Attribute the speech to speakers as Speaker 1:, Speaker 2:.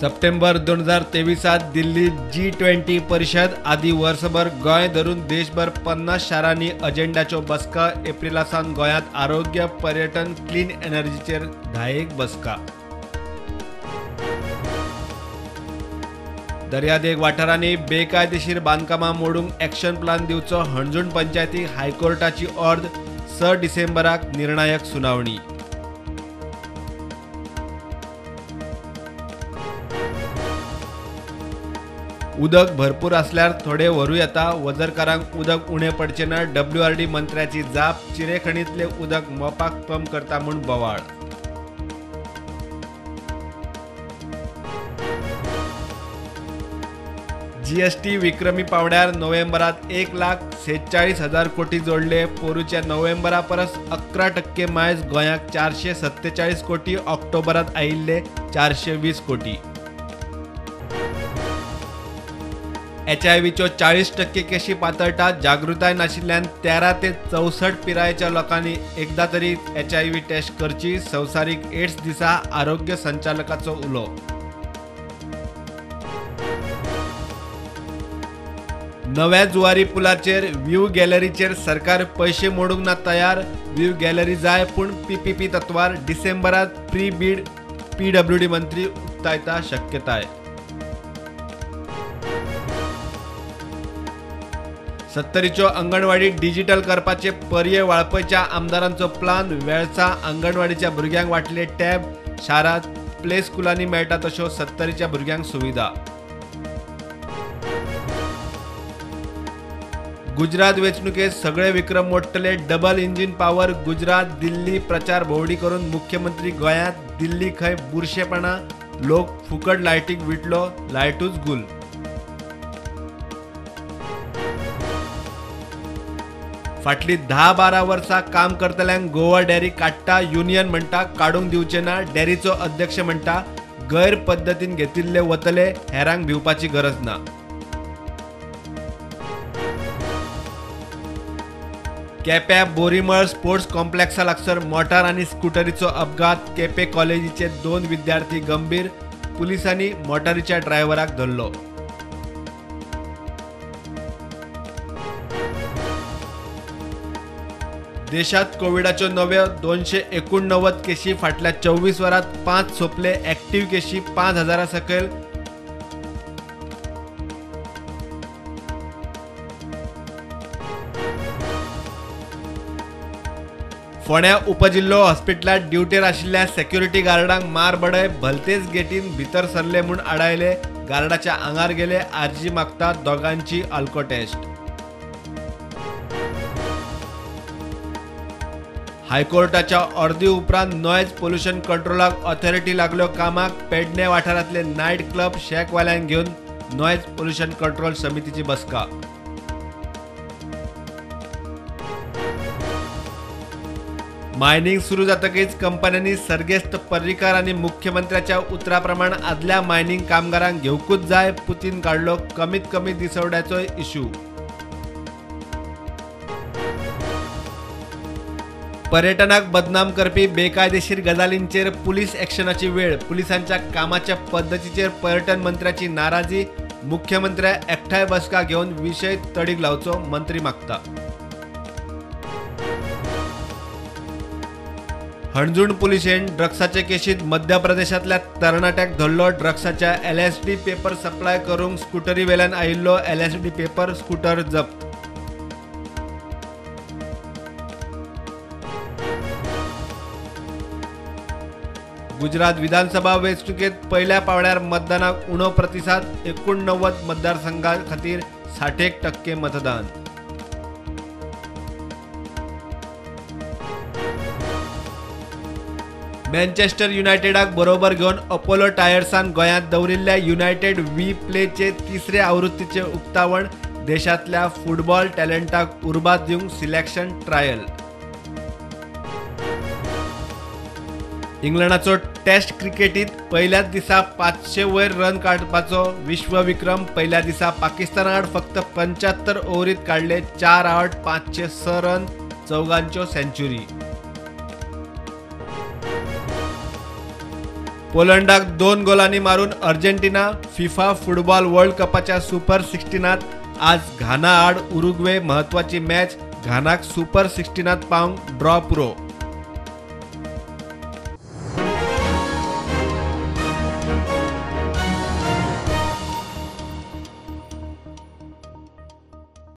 Speaker 1: September 2023 Delhi G20 परिषद आदी वर्षभर गोंय धरून देशभर 50 शारांनी अजेंडाच्यो बसका एप्रिलासान गोंयांत आरोग्य पर्यटन क्लीन एनर्जीचेर 10 बसका। दर्यादेग वाठारांनी बेकायदेशीर बांदकामां मोडूंक एक्शन प्लान दिवचो हणजूण पंचायतीक हायकोर्टाची ऑर्द 6 डिसेंबराक निर्णायक सुनावणी। उदक भरपूर असल्यार थोडे व्हरू येता, वजरकारांक उदक उणें पडचें ना, WRD मंत्र्याची जाप, चिरेखणीतले उदक मोपाक पंप करता म्हूण बोवाळ। GST विक्रमी पावड्यार नोव्हेंबरात 1,46,000 कोटी जोडले, पोरूच्या नोव्हेंबरा परस 11% मायज गोंयाक 447 कोटी, ऑक्टोबरात आयिल्ले 420 कोटी। HIV च्यो 40% केशी पातळटात, जागृताय नाशिल्ल्यान 13 ते 64 पिरायेच्या लोकांनी एकदा तरी HIV टेस्ट करची, संवसारीक एड्स दिसा आरोग्य संचालकाचो उलो। नव्या जुवारी पुलाचेर व्ह्यू गॅलरीचेर सरकार पैसे मोडूंक ना तयार, व्ह्यू गॅलरी जाय पूण PPP तत्वार, डिसेंबरात प्री बीड PWD मंत्री उक्तायता शक्यताय। सत्तरीच्यो अंगणवाडी डिजिटल करपाचे पर्याय वाळपयच्या आमदारांचो प्लान, वेळसा अंगणवाडीच्या भुरग्यांक वाटले टॅब, शारांत प्ले स्कुलांनी मेळटा तश्यो 70च्या भुरग्यांक सुविधा। गुजरात वेंचणुकेत सगळे विक्रम मोडटले, double engine power Gujarat Delhi प्रचार भोंवडी करून मुख्यमंत्री गोंयांत, दिल्ली खंय बुरशेपणा, लोक फुकट लायटीक विटलो, लायटूच गुल। फाटली 10-12 वर्सां काम करतल्यांक गोवा डेअरी काडटा, युनियन म्हणटा काडूंक दिवचे ना, डेअरीचो अध्यक्ष म्हणटा गैर पद्दतीन घेतिल्ले वतले, हेरांक भिवपाची गरज ना। केप्यां बोरीमळ स्पोर्ट्स कॉम्प्लेक्सा लागसार मोटार आनी स्कूटरीचो अपघात, केपे कॉलेजीचे 2 विद्यार्थी गंभीर, पुलिसांनी मोटारीच्या ड्रायव्हराक धरलो। देशात कोविडाच्यो नव्यो 289 केशी, फाटल्या 24 वरांत 5 सोंपले, एक्टिव्ह केशी 5,000 सकयल। फोंड्या उपजिल्लो हॉस्पिटलांत ड्युटेर आशिल्ल्या सेक्युरिटी गार्डांक मारबडय, भलतेच गेटीन भितर सरले म्हूण आडायले, गार्डाच्या आंगार गेले, आर्जी मागतात दोगांची आल्को टेस्ट। हायकोर्टाच्या अर्दी उपरांत नॉयज पोल्युशन कंट्रोलाक ऑथॉरिटी लागल्यो कामाक, पेडणे वाठारांतले नायट क्लब शेकवाल्यांक घेवन नॉयज पोल्युशन कंट्रोल समितीची बसका। मायनिंग सुरू जातकीच कंपन्यांनी सर्गेस्त पर्रीकार आनी मुख्यमंत्र्याच्या उतरा प्रमाण आदल्या मायनिंग कामगारांक घेवकूच जाय, पुतीन काडलो कमीत कमी दिसवड्याचो इश्यू। पर्यटनाक बदनाम करपी बेकायदेशीर गजालींचेर पुलीस एक्शनाची वेळ, पुलिसांच्या कामाच्या पद्दतीचेर पर्यटन मंत्र्याची नाराजी, मुख्यमंत्र्या एकठांय बसका घेवन विशय तडीक लावचो, मंत्री मागता। हणजूण पुलिशेन ड्रग्साचे केशीत मध्य प्रदेशांतल्या तरणाट्याक धरलो, ड्रग्साच्या LSD पेपर सप्लाय करूंक स्कूटरी वेल्यान आयिल्लो LSD पेपर स्कूटर जप्त। गुजरात विधानसभा वेंचणुकेत पहिल्या पावड्यार मतदानाक उणो प्रतिसाद, 89 मतदारसंघां खातीर 60% मतदान। मँचेस्टर युनायटेडाक बरोबर घेवन अपोलो टायर्सान गोंयांत दवरिल्ल्या युनायटेड वी प्लेचे 3रे आवृत्तीचे उक्तावण, देशांतल्या फुटबॉल टॅलेंटाक उर्बा दिवंक सिलेक्शन ट्रायल। इंग्लंडाचो टेस्ट क्रिकेटीत पहिल्याच दिसा 500 वयर रन काडपाचो विश्वविक्रम, पहिल्या दिसा पाकिस्ताना आड फक्त 75 ओव्हरीत काडले 4 आउट 506 रन, चौगांच्यो सेंच्युरी। पोलंडाक 2 गोलांनी मारून अर्जेंटिना फिफा फुटबॉल वर्ल्ड कपाच्या सुपर 16त आज घाना आड उरुग्वे महत्वाची मॅच घानाक सुपर 16त पावंक ड्रॉ पुरो।